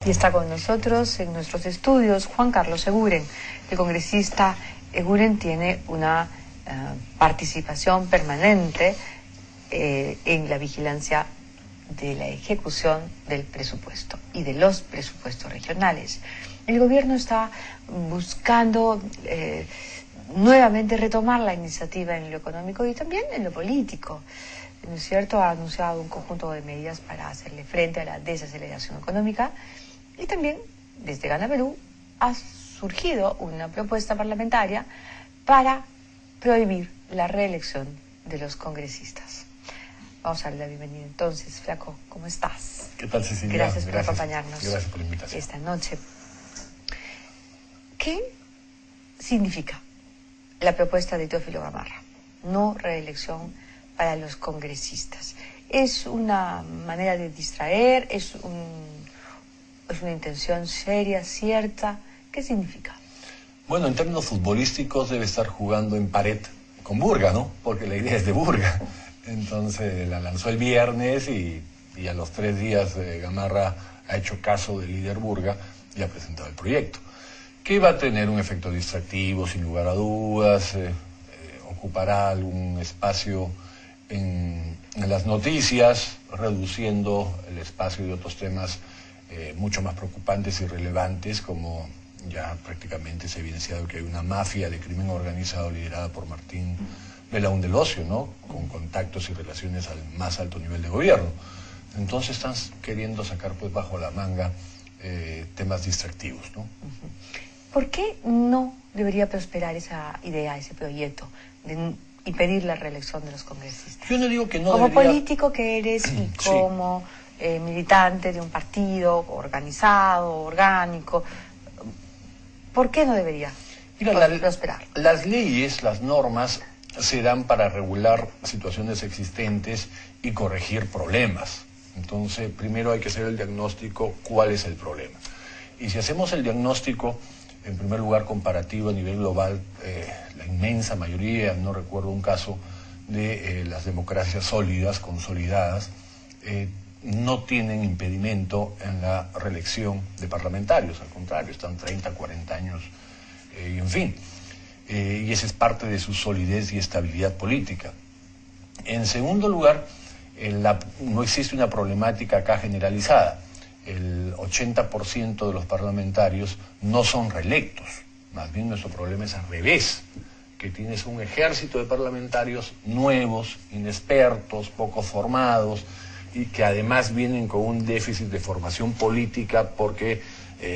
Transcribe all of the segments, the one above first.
Y está con nosotros en nuestros estudios Juan Carlos Eguren. El congresista Eguren tiene una participación permanente en la vigilancia de la ejecución del presupuesto y de los presupuestos regionales. El gobierno está buscando nuevamente retomar la iniciativa en lo económico y también en lo político. ¿No es cierto? Ha anunciado un conjunto de medidas para hacerle frente a la desaceleración económica y también desde Gana Perú ha surgido una propuesta parlamentaria para prohibir la reelección de los congresistas. Vamos a darle la bienvenida entonces. Flaco, ¿cómo estás? ¿Qué tal, Cecilia? Gracias por acompañarnos. Gracias por la invitación. Esta noche. ¿Qué significa la propuesta de Teófilo Gamarra? No reelección para los congresistas. ¿Es una manera de distraer? ¿Es una intención seria, cierta? ¿Qué significa? Bueno, en términos futbolísticos debe estar jugando en pared con Burga, ¿no? Porque la idea es de Burga. Entonces la lanzó el viernes y a los 3 días Gamarra ha hecho caso del líder Burga y ha presentado el proyecto, que va a tener un efecto distractivo, sin lugar a dudas, ocupará algún espacio en las noticias, reduciendo el espacio de otros temas mucho más preocupantes y relevantes, como ya prácticamente se ha evidenciado que hay una mafia de crimen organizado liderada por Martín Belaúnde del Ocio, ¿no? Con contactos y relaciones al más alto nivel de gobierno. Entonces están queriendo sacar pues bajo la manga temas distractivos, ¿no? ¿Por qué no debería prosperar esa idea, ese proyecto de impedir la reelección de los congresistas? Yo no digo que no como debería... político que eres y como militante de un partido organizado, orgánico, ¿por qué no debería prosperar? Las leyes, las normas se dan para regular situaciones existentes y corregir problemas. Entonces, primero hay que hacer el diagnóstico, ¿cuál es el problema? Y si hacemos el diagnóstico, en primer lugar comparativo a nivel global, la inmensa mayoría, no recuerdo un caso, de las democracias sólidas, consolidadas, no tienen impedimento en la reelección de parlamentarios, al contrario, están 30, 40 años, y en fin. Y esa es parte de su solidez y estabilidad política. En segundo lugar, no existe una problemática acá generalizada. El 80% de los parlamentarios no son reelectos. Más bien nuestro problema es al revés, que tienes un ejército de parlamentarios nuevos, inexpertos, poco formados, y que además vienen con un déficit de formación política porque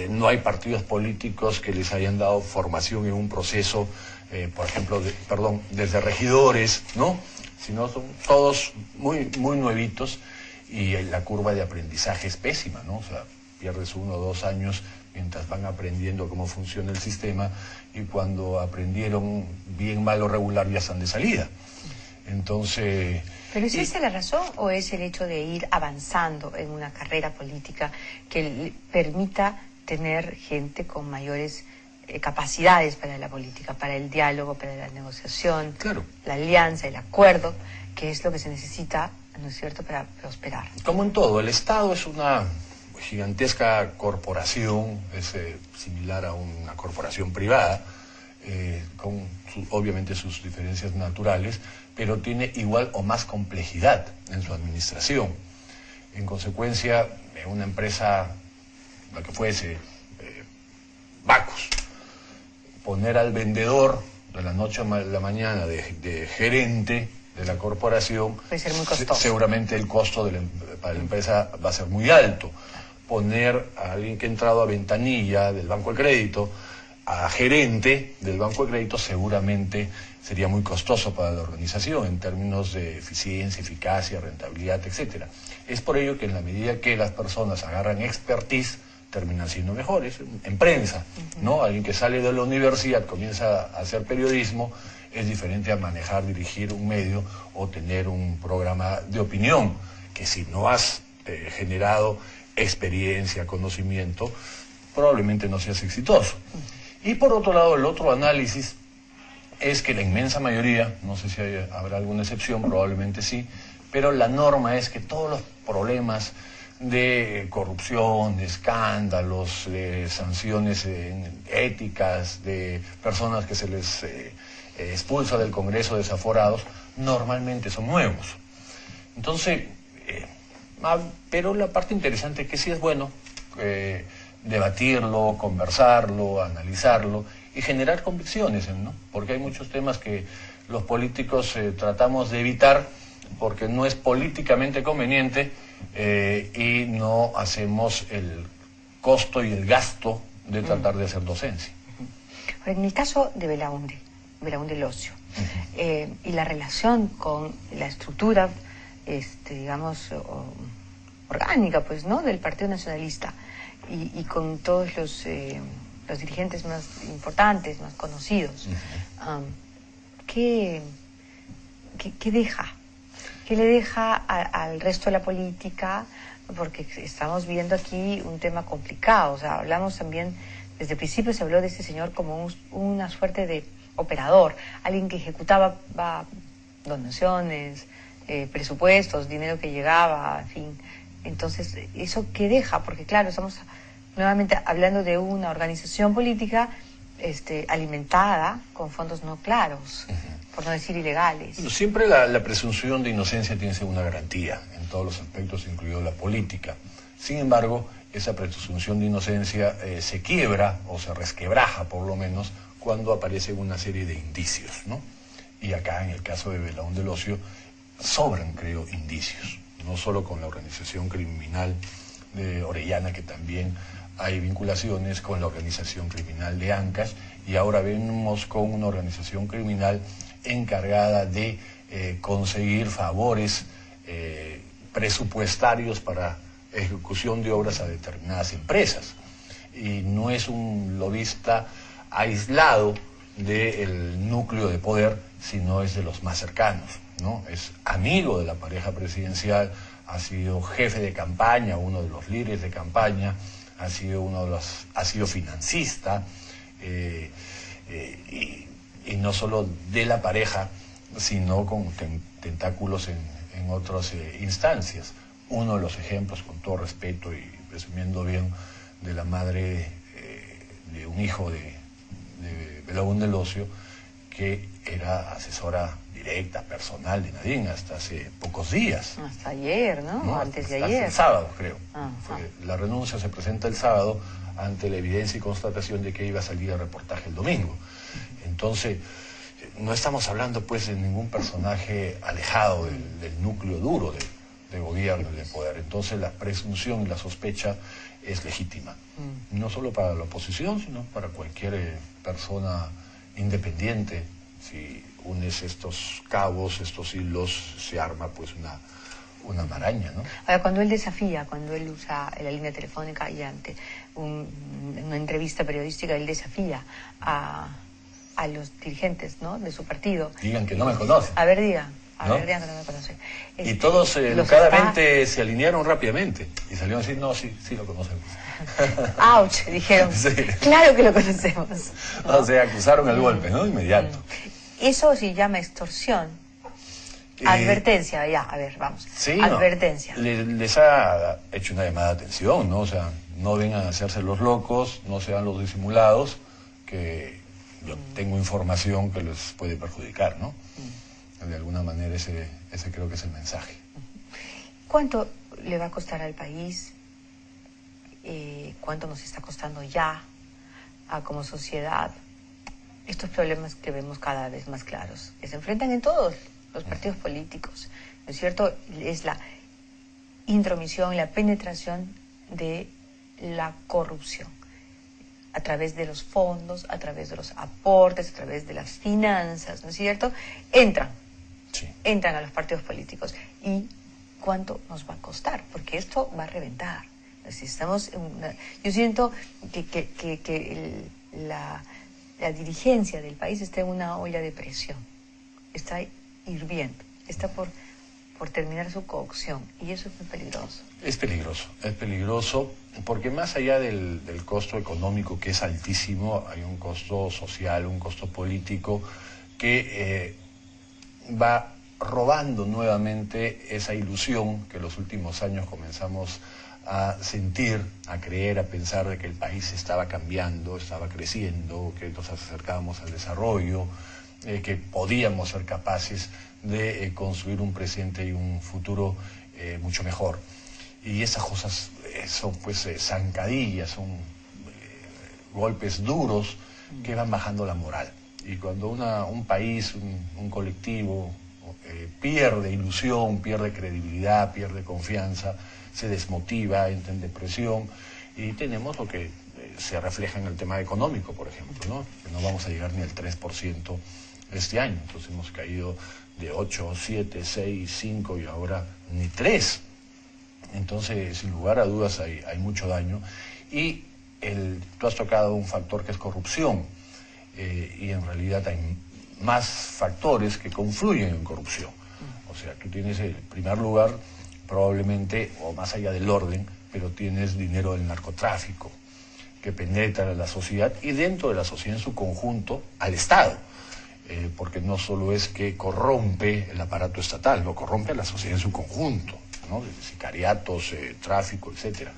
no hay partidos políticos que les hayan dado formación en un proceso, por ejemplo, desde regidores, ¿no? Sino son todos muy nuevitos y la curva de aprendizaje es pésima, ¿no? O sea, pierdes 1 o 2 años mientras van aprendiendo cómo funciona el sistema y cuando aprendieron bien, mal o regular ya están de salida. Entonces... ¿Pero es esa la razón o es el hecho de ir avanzando en una carrera política que le permita tener gente con mayores capacidades para la política, para el diálogo, para la negociación, claro, la alianza, el acuerdo, que es lo que se necesita, ¿no es cierto?, para prosperar? Como en todo, el Estado es una gigantesca corporación, es similar a una corporación privada, con obviamente sus diferencias naturales, pero tiene igual o más complejidad en su administración. En consecuencia, una empresa, la que fuese, Bacus, poner al vendedor de la noche a la mañana de gerente de la corporación, puede ser muy costoso. Seguramente el costo para la empresa va a ser muy alto. Poner a alguien que ha entrado a ventanilla del Banco de Crédito a gerente del Banco de Crédito seguramente sería muy costoso para la organización en términos de eficiencia, eficacia, rentabilidad, etcétera. Es por ello que en la medida que las personas agarran expertise, terminan siendo mejores. En prensa, ¿no? Alguien que sale de la universidad, comienza a hacer periodismo, es diferente a manejar, dirigir un medio o tener un programa de opinión, que si no has generado experiencia, conocimiento, probablemente no seas exitoso. Y por otro lado, el otro análisis es que la inmensa mayoría, no sé si habrá alguna excepción, probablemente sí, pero la norma es que todos los problemas de corrupción, de escándalos, de sanciones éticas, de personas que se les expulsa del Congreso desaforados, normalmente son nuevos. Entonces, pero la parte interesante es que sí es bueno debatirlo, conversarlo, analizarlo y generar convicciones, ¿no? Porque hay muchos temas que los políticos tratamos de evitar porque no es políticamente conveniente y no hacemos el costo y el gasto de tratar de hacer docencia. Ahora, en el caso de Belaúnde Locio, y la relación con la estructura, digamos, orgánica, pues, ¿no?, del Partido Nacionalista y con todos los dirigentes más importantes, más conocidos, ¿qué deja? ¿Qué le deja al resto de la política? Porque estamos viendo aquí un tema complicado. O sea, hablamos también, desde el principio se habló de este señor como una suerte de operador, alguien que ejecutaba donaciones, presupuestos, dinero que llegaba, en fin. Entonces, ¿eso qué deja? Porque claro, estamos nuevamente hablando de una organización política alimentada con fondos no claros, por no decir ilegales. Siempre la presunción de inocencia tiene que ser una garantía en todos los aspectos, incluido la política. Sin embargo, esa presunción de inocencia se quiebra o se resquebraja, por lo menos, cuando aparecen una serie de indicios, ¿no? Y acá, en el caso de Belaúnde Locio, sobran, creo, indicios, no solo con la organización criminal de Orellana, que también hay vinculaciones con la organización criminal de Ancash, y ahora vemos con una organización criminal encargada de conseguir favores presupuestarios para ejecución de obras a determinadas empresas. Y no es un lobista aislado del núcleo de poder, sino es de los más cercanos, ¿no? Es amigo de la pareja presidencial, ha sido jefe de campaña, uno de los líderes de campaña, ha sido financista, y no solo de la pareja, sino con tentáculos en otras instancias. Uno de los ejemplos, con todo respeto y presumiendo bien, de la madre de un hijo de Belaúnde Locio, que era asesora directa, personal de Nadine hasta hace pocos días. Hasta ayer, ¿no? Antes de ayer. Hasta el sábado, creo. La renuncia se presenta el sábado ante la evidencia y constatación de que iba a salir el reportaje el domingo. Entonces, no estamos hablando pues de ningún personaje alejado del núcleo duro de gobierno y de poder. Entonces la presunción y la sospecha es legítima. No solo para la oposición, sino para cualquier persona independiente. Si unes estos cabos, estos hilos, se arma pues una maraña, ¿no? Ahora, cuando él desafía, cuando él usa la línea telefónica y ante una entrevista periodística, él desafía a los dirigentes, ¿no?, de su partido. Digan que no me conocen. A ver, digan. ¿No? Digan que no me conocen. Y todos educadamente se alinearon rápidamente y salieron a decir, no, sí lo conocemos. ¡Auch! Dijeron. Sí. Claro que lo conocemos, ¿no? O sea, acusaron el golpe, ¿no? Inmediato. Eso se llama extorsión. Advertencia, ya, a ver, vamos. Sí, advertencia. No. Les ha hecho una llamada de atención, ¿no? O sea, no vengan a hacerse los locos, no sean los disimulados, que yo tengo información que les puede perjudicar, ¿no? De alguna manera ese creo que es el mensaje. ¿Cuánto le va a costar al país? ¿Cuánto nos está costando ya como sociedad estos problemas que vemos cada vez más claros, que se enfrentan en todos los partidos políticos, ¿no es cierto? Es la intromisión, la penetración de la corrupción a través de los fondos, a través de los aportes, a través de las finanzas, ¿no es cierto? Entran a los partidos políticos. ¿Y cuánto nos va a costar? Porque esto va a reventar. Yo siento que la dirigencia del país está en una olla de presión, está hirviendo, está por terminar su cocción, y eso es muy peligroso. Es peligroso porque más allá del costo económico, que es altísimo, hay un costo social, un costo político que va robando nuevamente esa ilusión que en los últimos años comenzamos a sentir, a creer, a pensar de que el país estaba cambiando, estaba creciendo, que nos acercábamos al desarrollo, que podíamos ser capaces de construir un presente y un futuro mucho mejor. Y esas cosas son pues zancadillas, son golpes duros que van bajando la moral. Y cuando un país, un colectivo pierde ilusión, pierde credibilidad, pierde confianza, se desmotiva, entra en depresión, y tenemos lo que se refleja en el tema económico, por ejemplo, ¿no? Que no vamos a llegar ni al 3% este año. Entonces hemos caído de 8, 7, 6, 5 y ahora ni 3. Entonces, sin lugar a dudas, hay mucho daño. Y tú has tocado un factor que es corrupción, y en realidad hay más factores que confluyen en corrupción. O sea, tú tienes el primer lugar, probablemente, o más allá del orden, pero tienes dinero del narcotráfico, que penetra en la sociedad y dentro de la sociedad en su conjunto al Estado. Porque no solo es que corrompe el aparato estatal, lo corrompe a la sociedad en su conjunto, ¿no? Sicariatos, tráfico, etcétera.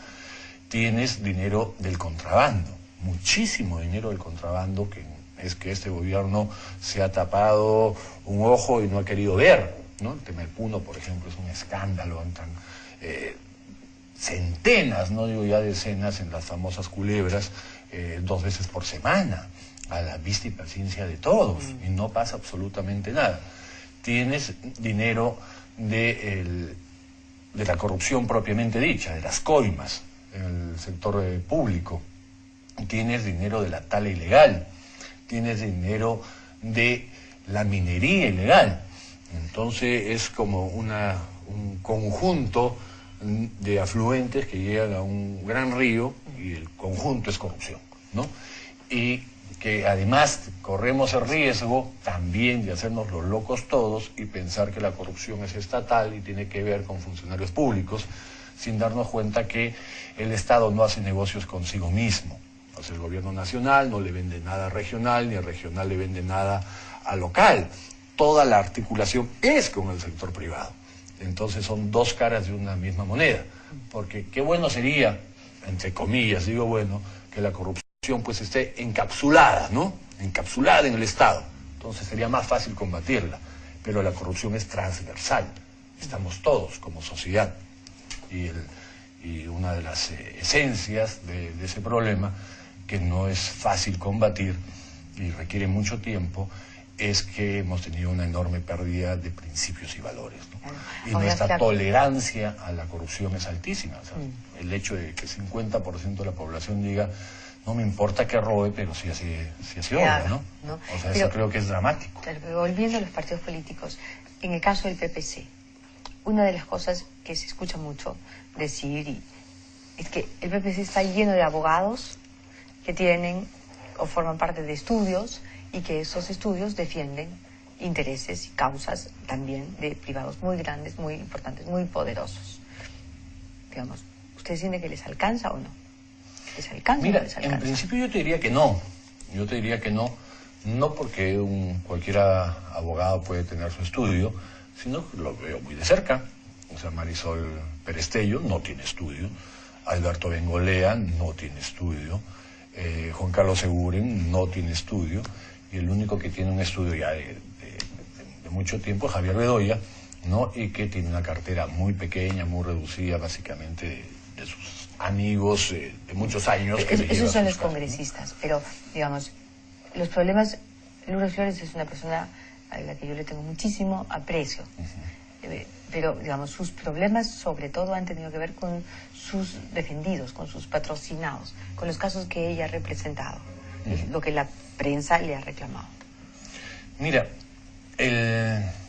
Tienes dinero del contrabando, muchísimo dinero del contrabando, que es que este gobierno se ha tapado un ojo y no ha querido ver, ¿no? El tema del Puno, por ejemplo, es un escándalo, entran centenas, no digo ya decenas, en las famosas culebras, 2 veces por semana, a la vista y paciencia de todos, y no pasa absolutamente nada. Tienes dinero de la corrupción propiamente dicha, de las coimas en el sector público. Tienes dinero de la tala ilegal, tienes dinero de la minería ilegal. Entonces es como un conjunto de afluentes que llegan a un gran río y el conjunto es corrupción, ¿no? Y que además corremos el riesgo también de hacernos los locos todos y pensar que la corrupción es estatal y tiene que ver con funcionarios públicos, sin darnos cuenta que el Estado no hace negocios consigo mismo. O sea, el gobierno nacional no le vende nada a regional, ni el regional le vende nada a local. Toda la articulación es con el sector privado. Entonces son dos caras de una misma moneda. Porque qué bueno sería, entre comillas, digo bueno, que la corrupción pues esté encapsulada, ¿no? Encapsulada en el Estado. Entonces sería más fácil combatirla. Pero la corrupción es transversal. Estamos todos como sociedad. Y una de las esencias de ese problema, que no es fácil combatir y requiere mucho tiempo, es que hemos tenido una enorme pérdida de principios y valores, ¿no? Y nuestra tolerancia a la corrupción es altísima. O sea, el hecho de que 50% de la población diga, no me importa que robe, pero sí así obra, ¿no? O sea, eso creo que es dramático. Volviendo a los partidos políticos, en el caso del PPC, una de las cosas que se escucha mucho decir es que el PPC está lleno de abogados que tienen o forman parte de estudios y que esos estudios defienden intereses y causas también de privados muy grandes, muy importantes, muy poderosos. Digamos, ¿usted siente que les alcanza o no? ¿Les alcanza o no les alcanza? En principio yo te diría que no. Yo te diría que no, no porque cualquier abogado puede tener su estudio, sino que lo veo muy de cerca. O sea, Marisol Perestello no tiene estudio, Alberto Bengolea no tiene estudio, Juan Carlos Seguren no tiene estudio, y el único que tiene un estudio ya de mucho tiempo es Javier Bedoya, ¿no? Y que tiene una cartera muy pequeña, muy reducida, básicamente de sus amigos de muchos años. Esos son los congresistas, pero, digamos, los problemas... Lourdes Flores es una persona a la que yo le tengo muchísimo aprecio, pero, digamos, sus problemas sobre todo han tenido que ver con sus defendidos, con sus patrocinados, con los casos que ella ha representado, lo que la prensa le ha reclamado. Mira,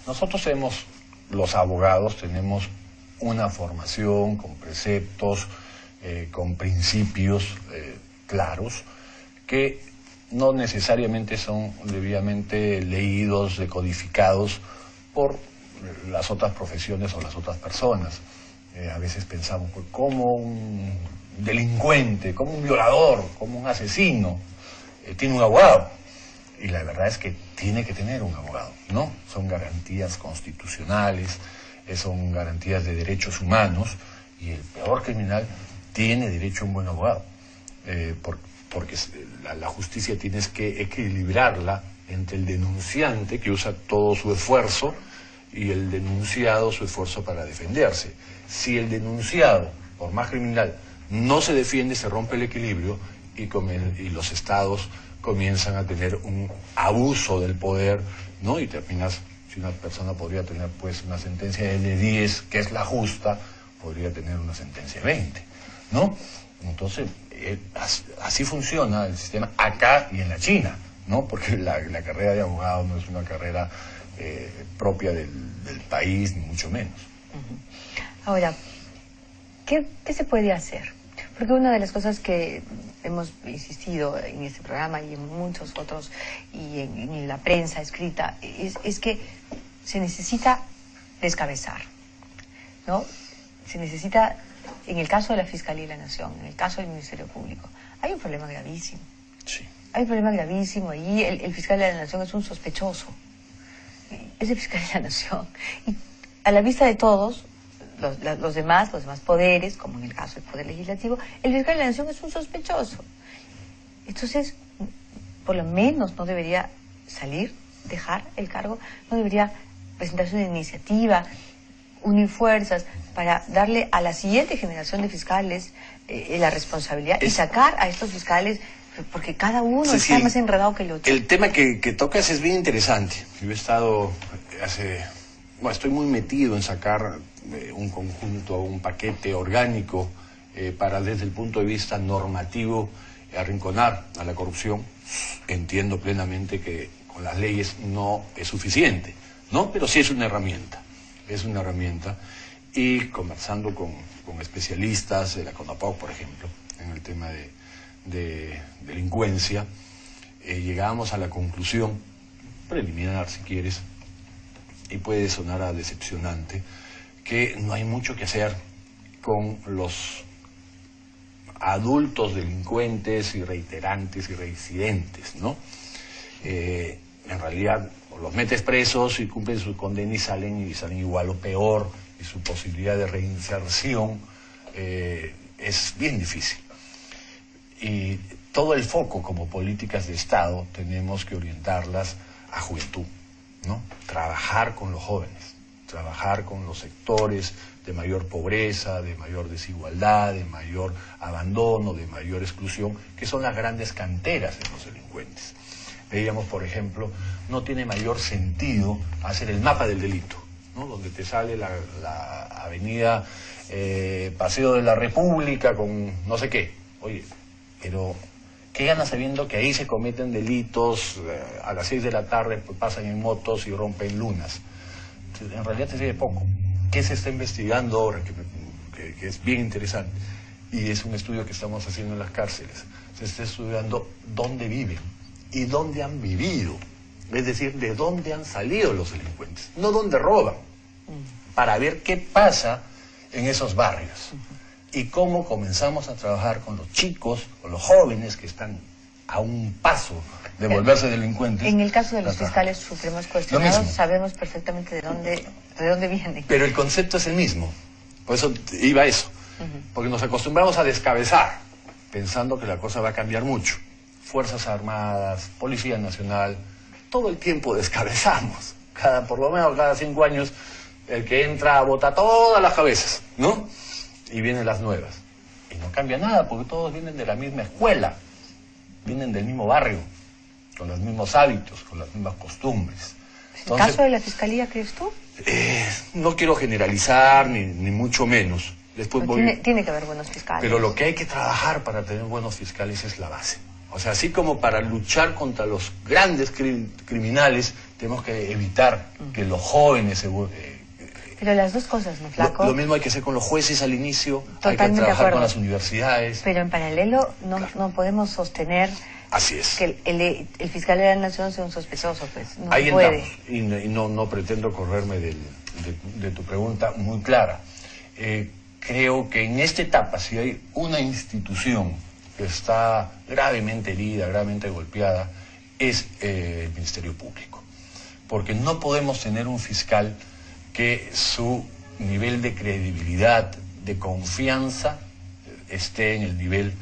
nosotros los abogados tenemos una formación con preceptos, con principios claros, que no necesariamente son debidamente leídos, decodificados por las otras profesiones o las otras personas. A veces pensamos, pues, como un delincuente, como un violador, como un asesino, tiene un abogado. Y la verdad es que tiene que tener un abogado, ¿no? Son garantías constitucionales, son garantías de derechos humanos, y el peor criminal tiene derecho a un buen abogado, porque la justicia tienes que equilibrarla entre el denunciante, que usa todo su esfuerzo, y el denunciado su esfuerzo para defenderse. Si el denunciado, por más criminal, no se defiende, se rompe el equilibrio y los estados comienzan a tener un abuso del poder, ¿no? Y terminas, si una persona podría tener pues una sentencia de 10, que es la justa, podría tener una sentencia de 20, ¿no? Entonces, así funciona el sistema acá y en la China, ¿no? Porque la carrera de abogado no es una carrera propia del país, ni mucho menos. Ahora, ¿qué se puede hacer? Porque una de las cosas que hemos insistido en este programa y en muchos otros, y en la prensa escrita, es que se necesita descabezar, ¿no? Se necesita, en el caso de la Fiscalía de la Nación, en el caso del Ministerio Público, hay un problema gravísimo. Sí. Hay un problema gravísimo. Ahí el fiscal de la Nación es un sospechoso. Es el fiscal de la Nación. Y a la vista de todos, los demás poderes, como en el caso del Poder Legislativo, el fiscal de la Nación es un sospechoso. Entonces, por lo menos no debería salir, dejar el cargo, no debería presentarse una iniciativa, unir fuerzas para darle a la siguiente generación de fiscales la responsabilidad y sacar a estos fiscales, porque cada uno está más enredado que el otro. El tema que tocas es bien interesante. Yo he estado estoy muy metido en sacar un conjunto, un paquete orgánico para, desde el punto de vista normativo, arrinconar a la corrupción. Entiendo plenamente que con las leyes no es suficiente, ¿no? Pero sí es una herramienta. Es una herramienta. Y conversando con especialistas de la CONAPOC, por ejemplo, en el tema de delincuencia, llegábamos a la conclusión preliminar, si quieres, y puede sonar a decepcionante, que no hay mucho que hacer con los adultos delincuentes y reiterantes y reincidentes, ¿no? En realidad, los metes presos y cumplen su condena y salen igual o peor, y su posibilidad de reinserción es bien difícil. Y todo el foco como políticas de Estado tenemos que orientarlas a juventud, ¿no? Trabajar con los jóvenes, trabajar con los sectores de mayor pobreza, de mayor desigualdad, de mayor abandono, de mayor exclusión, que son las grandes canteras de los delincuentes. Veíamos, por ejemplo, no tiene mayor sentido hacer el mapa del delito, ¿no? Donde te sale la avenida Paseo de la República con no sé qué. Oye, pero ¿qué ganas sabiendo que ahí se cometen delitos? A las 6 de la tarde pasan en motos y rompen lunas. Entonces, en realidad te sirve poco. ¿Qué se está investigando ahora? Que es bien interesante. Y es un estudio que estamos haciendo en las cárceles. Se está estudiando dónde viven y dónde han vivido. Es decir, de dónde han salido los delincuentes. No dónde roban. Para ver qué pasa en esos barrios. Y cómo comenzamos a trabajar con los chicos, con los jóvenes que están a un paso de volverse delincuentes. En el caso de los fiscales supremos cuestionados, sabemos perfectamente de dónde vienen. Pero el concepto es el mismo. Por eso iba a eso. Porque nos acostumbramos a descabezar, pensando que la cosa va a cambiar mucho. Fuerzas Armadas, Policía Nacional, todo el tiempo descabezamos. Por lo menos cada 5 años, el que entra bota todas las cabezas, ¿no? Y vienen las nuevas. Y no cambia nada, porque todos vienen de la misma escuela, vienen del mismo barrio, con los mismos hábitos, con las mismas costumbres. Entonces, ¿el caso de la Fiscalía, crees tú? No quiero generalizar, ni mucho menos. Después tiene que haber buenos fiscales. Pero lo que hay que trabajar para tener buenos fiscales es la base. O sea, así como para luchar contra los grandes criminales, tenemos que evitar que los jóvenes se... Pero las dos cosas, ¿no, Flaco? Lo mismo hay que hacer con los jueces al inicio, totalmente hay que trabajar con las universidades. Pero en paralelo no podemos sostener Así es. que el fiscal de la Nación sea un sospechoso, pues no ahí puede. Entramos, y no pretendo correrme de tu pregunta muy clara. Creo que en esta etapa, si hay una institución que está gravemente herida, gravemente golpeada, es el Ministerio Público. Porque no podemos tener un fiscal que su nivel de credibilidad, de confianza, esté en el nivel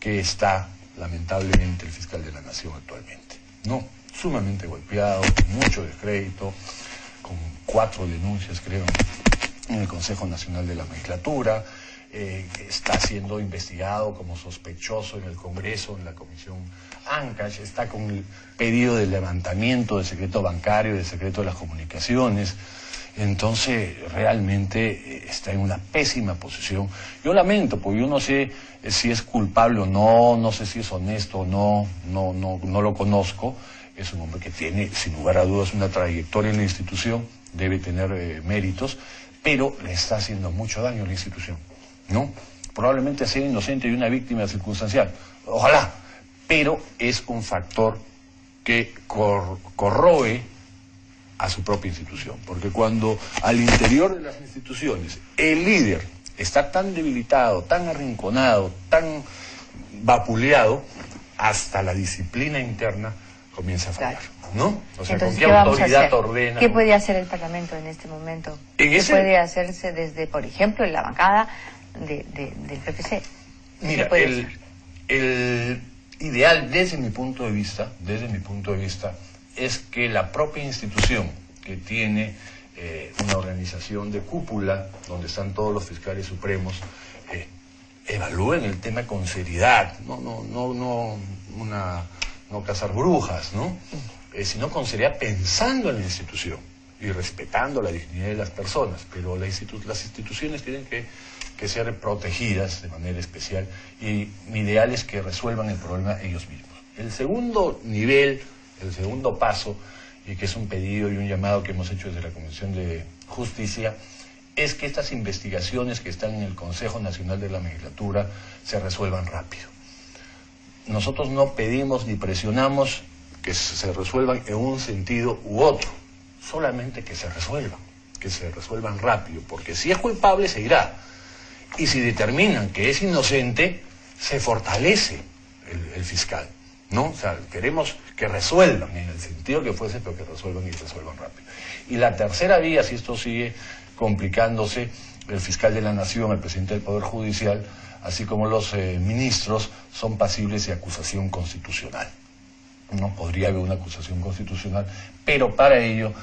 que está, lamentablemente, el fiscal de la Nación actualmente. No, sumamente golpeado, con mucho descrédito, con 4 denuncias, creo, en el Consejo Nacional de la Magistratura, está siendo investigado como sospechoso en el Congreso, en la Comisión Ancash, está con el pedido de levantamiento del secreto bancario y del secreto de las comunicaciones. Entonces, realmente está en una pésima posición. Yo lamento, porque yo no sé si es culpable o no, no sé si es honesto o no lo conozco. Es un hombre que tiene, sin lugar a dudas, una trayectoria en la institución, debe tener méritos, pero le está haciendo mucho daño a la institución, ¿no? Probablemente sea inocente y una víctima circunstancial, ojalá, pero es un factor que corroe a su propia institución, porque cuando al interior de las instituciones el líder está tan debilitado, tan arrinconado, tan vapuleado, hasta la disciplina interna comienza a fallar, ¿no? O sea, entonces, ¿con qué autoridad ordena? ¿Qué puede hacer el Parlamento en este momento? ¿Qué puede hacerse desde, por ejemplo, en la bancada del PPC? Mira, el ideal desde mi punto de vista, es que la propia institución que tiene una organización de cúpula, donde están todos los fiscales supremos, evalúen el tema con seriedad, no cazar brujas, ¿no? Sino con seriedad, pensando en la institución y respetando la dignidad de las personas, pero las instituciones tienen que ser protegidas de manera especial, y mi ideal es que resuelvan el problema ellos mismos. El segundo nivel, el segundo paso, y que es un pedido y un llamado que hemos hecho desde la Comisión de Justicia, es que estas investigaciones que están en el Consejo Nacional de la Magistratura se resuelvan rápido. Nosotros no pedimos ni presionamos que se resuelvan en un sentido u otro, solamente que se resuelvan rápido, porque si es culpable se irá, y si determinan que es inocente, se fortalece el fiscal, ¿no? O sea, queremos que resuelvan, en el sentido que fuese, pero que resuelvan y resuelvan rápido. Y la tercera vía, si esto sigue complicándose, el fiscal de la Nación, el presidente del Poder Judicial, así como los ministros, son pasibles de acusación constitucional. No podría haber una acusación constitucional, pero para ello...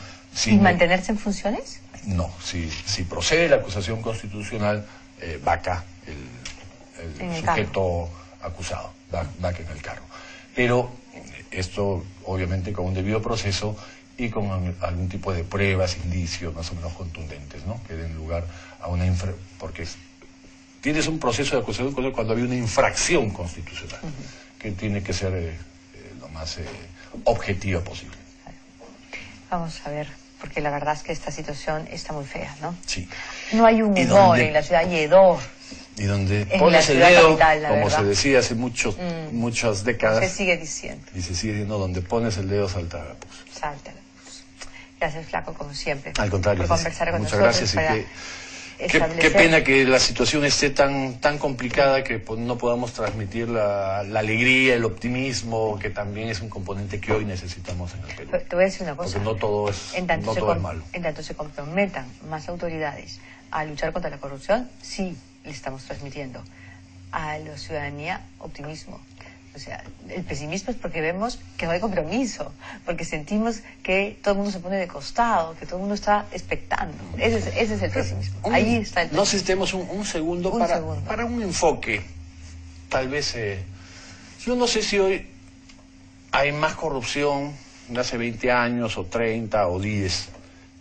¿Y mantenerse en funciones? No, si procede la acusación constitucional, va acá el sujeto acusado, va acá en el cargo. Pero esto, obviamente, con un debido proceso y con algún tipo de pruebas, indicios más o menos contundentes, ¿no? Que den lugar a una porque tienes un proceso de acusación cuando había una infracción constitucional, que tiene que ser lo más objetiva posible. Vamos a ver, porque la verdad es que esta situación está muy fea, ¿no? Sí. No hay un humor en la ciudad, hay hedor. Y donde pones el dedo, capital, como verdad. se decía hace muchas décadas. Se sigue diciendo. Y se sigue diciendo, donde pones el dedo, salta la pus. Salta la pus. Gracias, Flaco, como siempre. Al contrario, por conversar con muchas nosotros. Gracias. Qué pena que la situación esté tan complicada que no podamos transmitir la alegría, el optimismo, que también es un componente que hoy necesitamos en el Perú. Te voy a decir una cosa. Porque no todo es malo. En tanto se comprometan más autoridades a luchar contra la corrupción, sí le estamos transmitiendo a la ciudadanía optimismo. O sea, el pesimismo es porque vemos que no hay compromiso, porque sentimos que todo el mundo se pone de costado, que todo el mundo está expectando. Ese es el pesimismo. Ahí está el pesimismo. No sé si tenemos un segundo para un enfoque. Tal vez, yo no sé si hoy hay más corrupción de hace 20 años, o 30, o 10,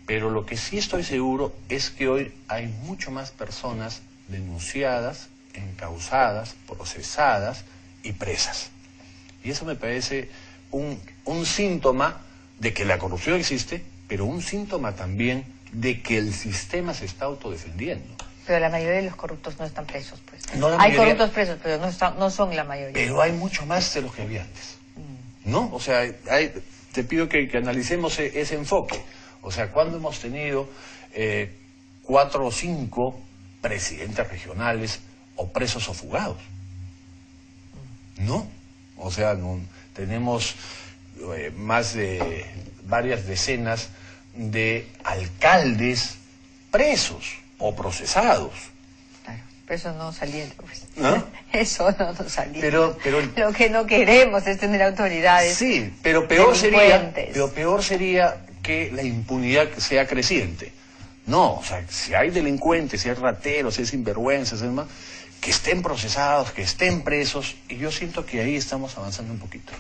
pero lo que sí estoy seguro es que hoy hay mucho más personas denunciadas, encausadas, procesadas y presas. Y eso me parece un síntoma de que la corrupción existe, pero un síntoma también de que el sistema se está autodefendiendo. Pero la mayoría de los corruptos no están presos, pues. No, hay corruptos presos, pero no son la mayoría. Pero hay mucho más de los que había antes, ¿no? O sea, te pido que analicemos ese enfoque. O sea, cuando hemos tenido 4 o 5 presidentes regionales o presos o fugados, ¿no? O sea, tenemos más de varias decenas de alcaldes presos o procesados. Claro, pero eso no salía, pues. ¿No? eso no nos anima. Pero lo que no queremos es tener autoridades. Sí, pero peor sería que la impunidad sea creciente. No, o sea, si hay delincuentes, si hay rateros, si hay sinvergüenzas, que estén procesados, que estén presos, y yo siento que ahí estamos avanzando un poquito.